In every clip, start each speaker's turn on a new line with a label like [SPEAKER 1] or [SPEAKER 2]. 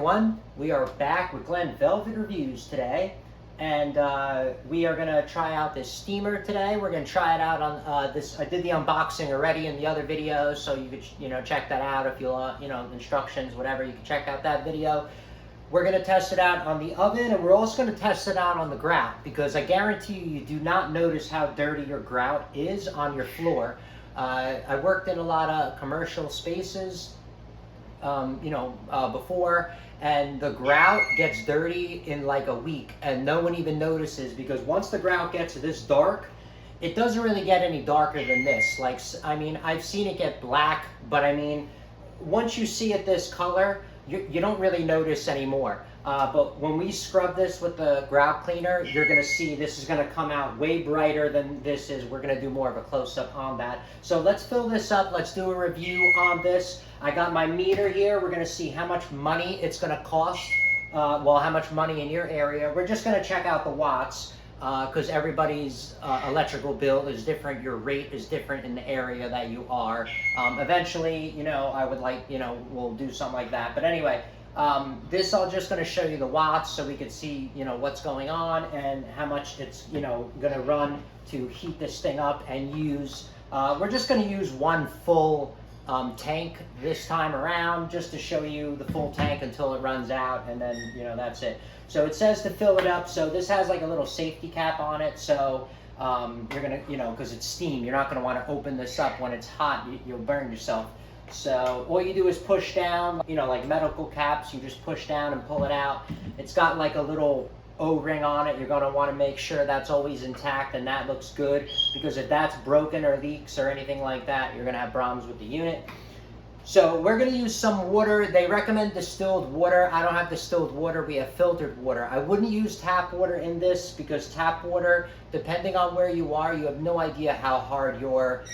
[SPEAKER 1] everyone. We are back with Glenn Velvet Reviews today, and we are going to try out this steamer today. We're going to try it out on this. I did the unboxing already in the other videos, so you could check that out if you instructions, whatever. You can check out that video. We're going to test it out on the oven, and we're also going to test it out on the grout, because I guarantee you do not notice how dirty your grout is on your floor. I worked in a lot of commercial spaces before, and the grout gets dirty in like a week and no one even notices, because once the grout gets this dark, it doesn't really get any darker than this. Like, I mean, I've seen it get black, but I mean, once you see it this color, you don't really notice anymore. But when we scrub this with the grout cleaner, you're going to see this is going to come out way brighter than this is. We're going to do more of a close-up on that. So let's fill this up. Let's do a review on this. I got my meter here. We're going to see how much money it's going to cost. How much money in your area. We're just going to check out the watts, because everybody's electrical bill is different. Your rate is different in the area that you are. Eventually, I would like, we'll do something like that. But anyway, this I'm just going to show you the watts so we can see, what's going on and how much it's, going to run to heat this thing up and use. We're just going to use one full tank this time around, just to show you the full tank until it runs out, and then that's it. So it says to fill it up. So this has like a little safety cap on it. So you're gonna, because it's steam, you're not gonna want to open this up when it's hot. You'll burn yourself. So all you do is push down, like medical caps. You just push down and pull it out. It's got like a little O-ring on it. You're going to want to make sure that's always intact and that looks good, because if that's broken or leaks or anything like that, you're going to have problems with the unit. So we're going to use some water. They recommend distilled water. I don't have distilled water. We have filtered water. I wouldn't use tap water in this, because tap water, depending on where you are, you have no idea how hard your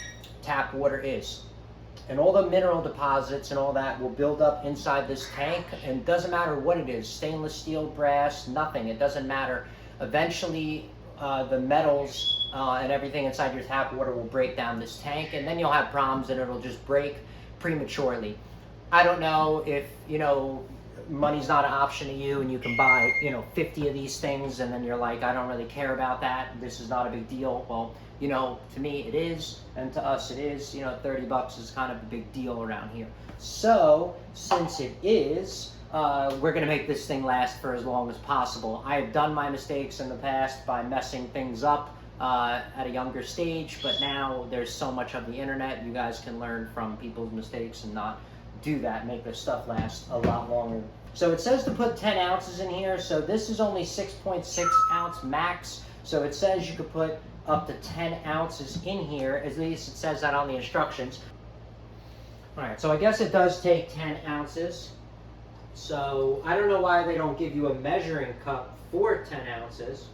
[SPEAKER 1] tap water is. And all the mineral deposits and all that will build up inside this tank, and it doesn't matter what it is, stainless steel, brass, nothing, it doesn't matter. Eventually the metals and everything inside your tap water will break down this tank, and then you'll have problems and it'll just break prematurely. I don't know if money's not an option to you and you can buy 50 of these things, and then you're like, I don't really care about that, this is not a big deal. Well, to me it is, and to us it is. 30 bucks is kind of a big deal around here. So since it is, we're gonna make this thing last for as long as possible. I have done my mistakes in the past by messing things up at a younger stage, but now there's so much of the internet, you guys can learn from people's mistakes and not do that, make this stuff last a lot longer. So it says to put 10 ounces in here, so this is only 6.6 ounce max, so it says you could put up to 10 ounces in here, at least it says that on the instructions. Alright, so I guess it does take 10 ounces. So I don't know why they don't give you a measuring cup for 10 ounces.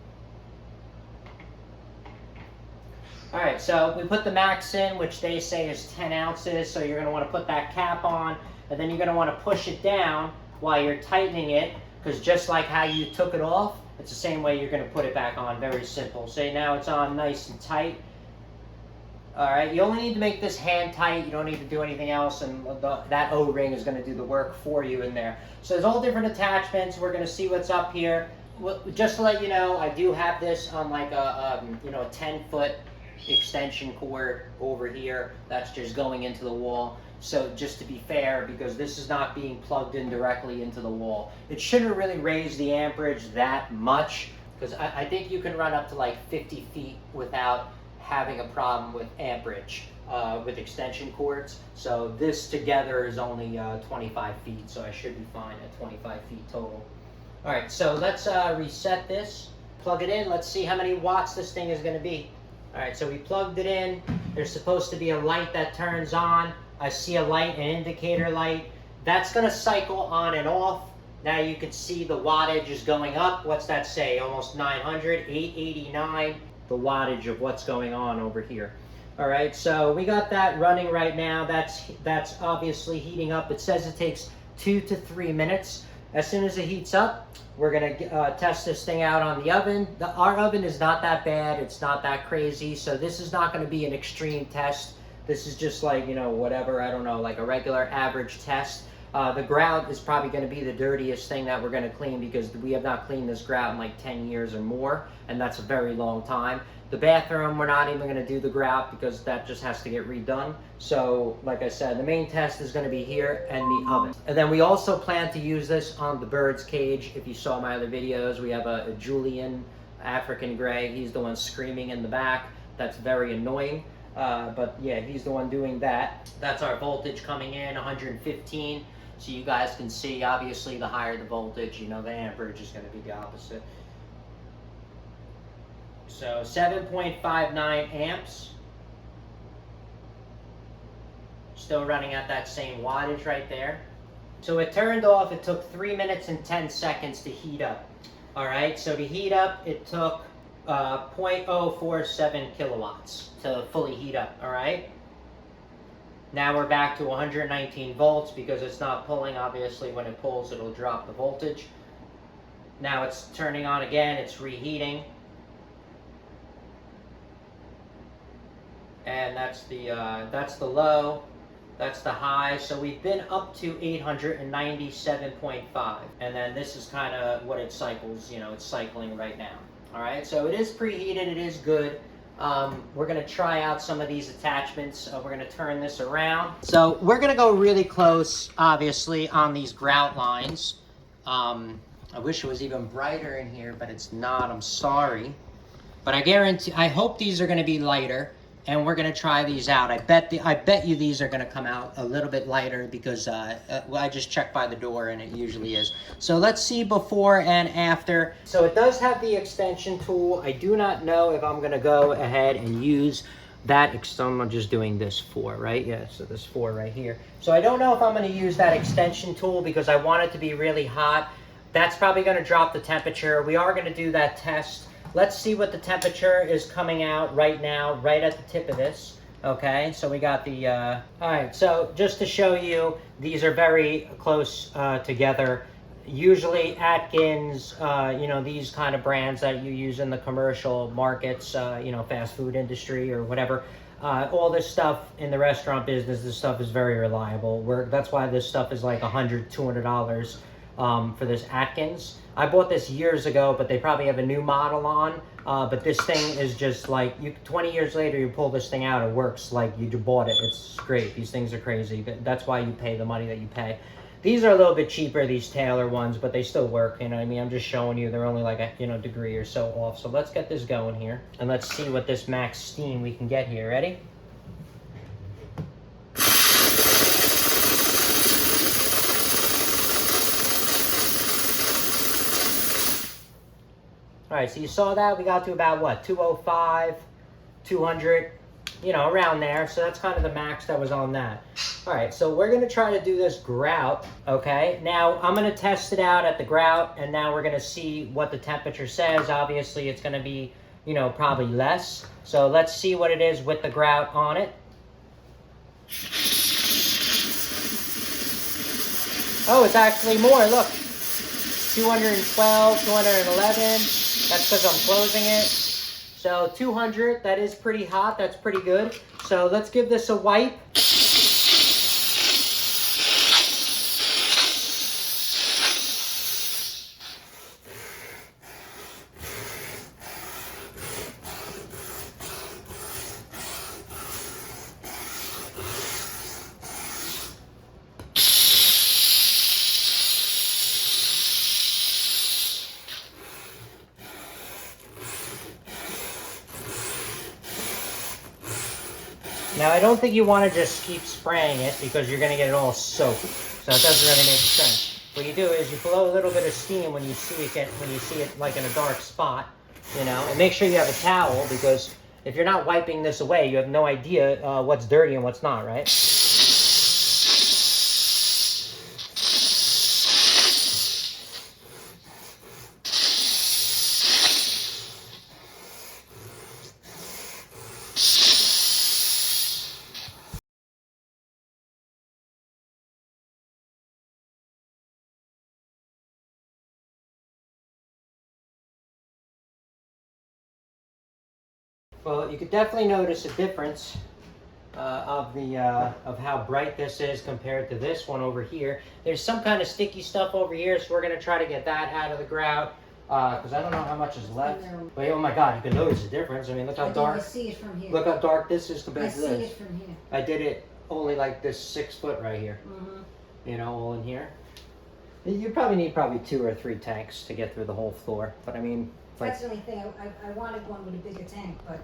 [SPEAKER 1] Alright, so we put the max in, which they say is 10 ounces, so you're going to want to put that cap on, and then you're going to want to push it down while you're tightening it, because just like how you took it off, it's the same way you're going to put it back on. Very simple. So now it's on nice and tight. Alright, you only need to make this hand tight. You don't need to do anything else, and that O-ring is going to do the work for you in there. So there's all different attachments. We're going to see what's up here. Just to let you know, I do have this on like a 10-foot extension cord over here. That's just going into the wall. So just to be fair, because this is not being plugged in directly into the wall, it shouldn't really raise the amperage that much, because I think you can run up to like 50 feet without having a problem with amperage with extension cords. So this together is only 25 feet, so I should be fine at 25 feet total. Alright, so let's reset this, plug it in, let's see how many watts this thing is going to be. Alright, so we plugged it in. There's supposed to be a light that turns on. I see a light, an indicator light. That's going to cycle on and off. Now you can see the wattage is going up. What's that say? Almost 900, 889. The wattage of what's going on over here. Alright, so we got that running right now. That's obviously heating up. It says it takes 2 to 3 minutes. As soon as it heats up, we're going to test this thing out on the oven. Our oven is not that bad. It's not that crazy. So this is not going to be an extreme test. This is just like, whatever, I don't know, like a regular average test. The grout is probably going to be the dirtiest thing that we're going to clean because we have not cleaned this grout in like 10 years or more, and that's a very long time. The bathroom, we're not even going to do the grout because that just has to get redone. So, like I said, the main test is going to be here and the oven. And then we also plan to use this on the bird's cage. If you saw my other videos, we have a Julian African gray. He's the one screaming in the back. That's very annoying. But yeah, he's the one doing that. That's our voltage coming in, 115. So you guys can see, obviously, the higher the voltage, you know, the amperage is going to be the opposite. So 7.59 amps. Still running at that same wattage right there. So it turned off. It took 3 minutes and 10 seconds to heat up. All right, so to heat up, it took 0.047 kilowatts to fully heat up, all right? Now we're back to 119 volts because it's not pulling. Obviously, when it pulls, it'll drop the voltage. Now it's turning on again. It's reheating. And that's the low. That's the high. So we've been up to 897.5. And then this is kind of what it cycles. You know, it's cycling right now. All right, so it is preheated. It is good. We're going to try out some of these attachments. We're going to turn this around. So we're going to go really close, obviously, on these grout lines. I wish it was even brighter in here, but it's not. I'm sorry. But I hope these are going to be lighter. And we're going to try these out. I bet you these are going to come out a little bit lighter because I just checked by the door and it usually is. So let's see before and after. So it does have the extension tool. I do not know if I'm going to go ahead and use that. I'm just doing this 4, right? Yeah, so this 4 right here. So I don't know if I'm going to use that extension tool because I want it to be really hot. That's probably going to drop the temperature. We are going to do that test. Let's see what the temperature is coming out right now, right at the tip of this. Okay, so we got the, all right, so just to show you, these are very close together. Usually Atkins, you know, these kind of brands that you use in the commercial markets, you know, fast food industry or whatever, all this stuff in the restaurant business, this stuff is very reliable. That's why this stuff is like $100, $200 for this Atkins. I bought this years ago, but they probably have a new model on. But this thing is just like, 20 years later, you pull this thing out, it works like you bought it. It's great. These things are crazy. That's why you pay the money that you pay. These are a little bit cheaper, these Taylor ones, but they still work. You know what I mean? I'm just showing you they're only like a degree or so off. So let's get this going here. And let's see what this max steam we can get here. Ready? All right, so you saw that. We got to about, what, 205, 200, you know, around there. So that's kind of the max that was on that. All right, so we're going to try to do this grout, okay? Now, I'm going to test it out at the grout, and now we're going to see what the temperature says. Obviously, it's going to be, you know, probably less. So let's see what it is with the grout on it. Oh, it's actually more. Look, 212, 211. That's because I'm closing it. So 200, that is pretty hot. That's pretty good. So let's give this a wipe. Now, I don't think you want to just keep spraying it because you're going to get it all soaked. So it doesn't really make sense. What you do is you blow a little bit of steam when you see it like in a dark spot, you know, and make sure you have a towel because if you're not wiping this away, you have no idea what's dirty and what's not, right? Well, you could definitely notice a difference. of how bright this is compared to this one over here. There's some kind of sticky stuff over here, so we're gonna try to get that out of the grout because I don't know how much is left. But oh my God, you can notice the difference. I mean, look how dark.
[SPEAKER 2] I see it from here.
[SPEAKER 1] Look how dark this is compared to this.
[SPEAKER 2] I see it from here.
[SPEAKER 1] I did it only like this 6 foot right here. You know, all in here. You probably need 2 or 3 tanks to get through the whole floor. But I mean, like,
[SPEAKER 2] that's the only thing. I wanted one with a bigger tank, but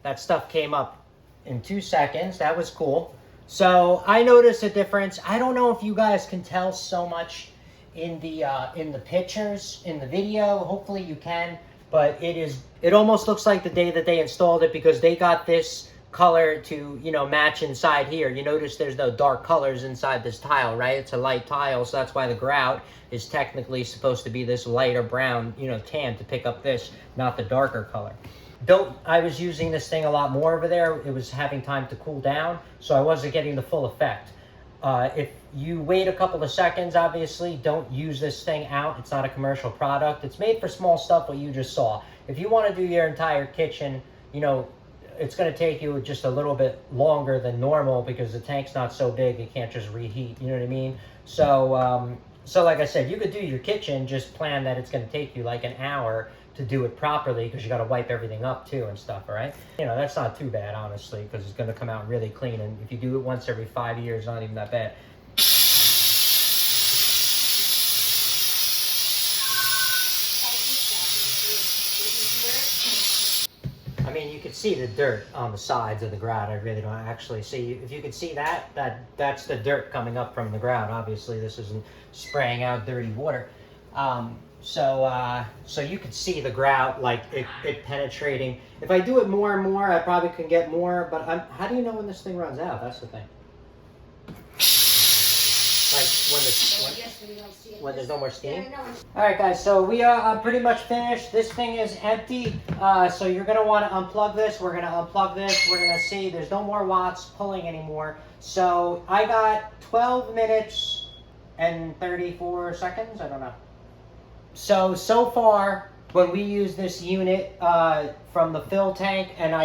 [SPEAKER 1] that stuff came up in 2 seconds. That was cool. So I noticed a difference. I don't know if you guys can tell so much in the pictures, in the video. Hopefully you can. But it almost looks like the day that they installed it because they got this color to, you know, match inside here. You notice there's no dark colors inside this tile, right? It's a light tile, so that's why the grout is technically supposed to be this lighter brown, you know, tan to pick up this, not the darker color. I was using this thing a lot more over there. It was having time to cool down, so I wasn't getting the full effect. If you wait a couple of seconds, obviously, don't use this thing out. It's not a commercial product. It's made for small stuff, what you just saw. If you want to do your entire kitchen, you know, it's going to take you just a little bit longer than normal because the tank's not so big. It can't just reheat. You know what I mean? So, so like I said, you could do your kitchen. Just plan that it's going to take you like an hour to do it properly because you got to wipe everything up too and stuff. All right? You know, that's not too bad, honestly, because it's going to come out really clean. And if you do it once every 5 years, not even that bad. I mean, you can see the dirt on the sides of the grout. I really don't actually see. If you can see that's the dirt coming up from the grout. Obviously, this isn't spraying out dirty water. So you can see the grout, like it penetrating. If I do it more and more, I probably can get more. But how do you know when this thing runs out? That's the thing. Like when there's no more steam. All right, guys. So we are pretty much finished. This thing is empty. So you're gonna want to unplug this. We're gonna unplug this. We're gonna see. There's no more watts pulling anymore. So I got 12 minutes and 34 seconds. I don't know. So far, when we use this unit from the fill tank, and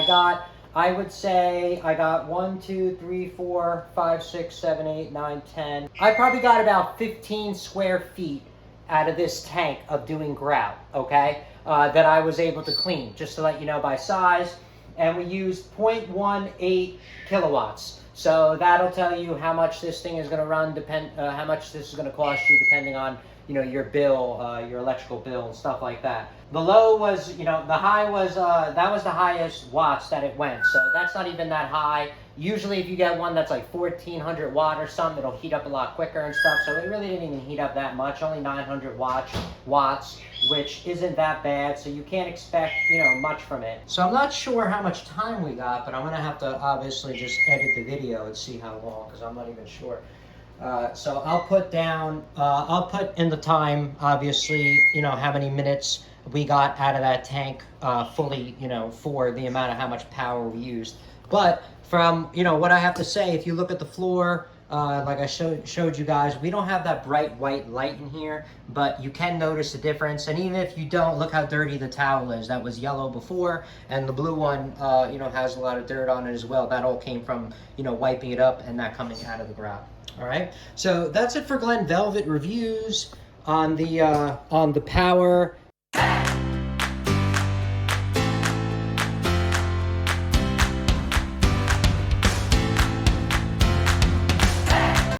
[SPEAKER 1] I would say I got 1, 2, 3, 4, 5, 6, 7, 8, 9, 10. I probably got about 15 square feet out of this tank of doing grout, okay? That I was able to clean, just to let you know by size. And we used 0.18 kilowatts. So that'll tell you how much this thing is going to run, how much this is going to cost you, depending on, you know, your bill, your electrical bill and stuff like that. The low was, you know, the high was, that was the highest watts that it went. So that's not even that high. Usually if you get one that's like 1400 watt or something, it'll heat up a lot quicker and stuff. So it really didn't even heat up that much, only 900 watts, which isn't that bad. So you can't expect, you know, much from it. So I'm not sure how much time we got, but I'm gonna have to obviously just edit the video and see how long, because I'm not even sure. So I'll put down, I'll put in the time, obviously, you know, how many minutes we got out of that tank fully, you know, for the amount of how much power we used. But from, you know, what I have to say, if you look at the floor, like I showed you guys, we don't have that bright white light in here, but you can notice the difference. And even if you don't, look how dirty the towel is. That was yellow before, and the blue one, you know, has a lot of dirt on it as well. That all came from, you know, wiping it up and that coming out of the grout. All right, so that's it for Glen Velvet reviews on the power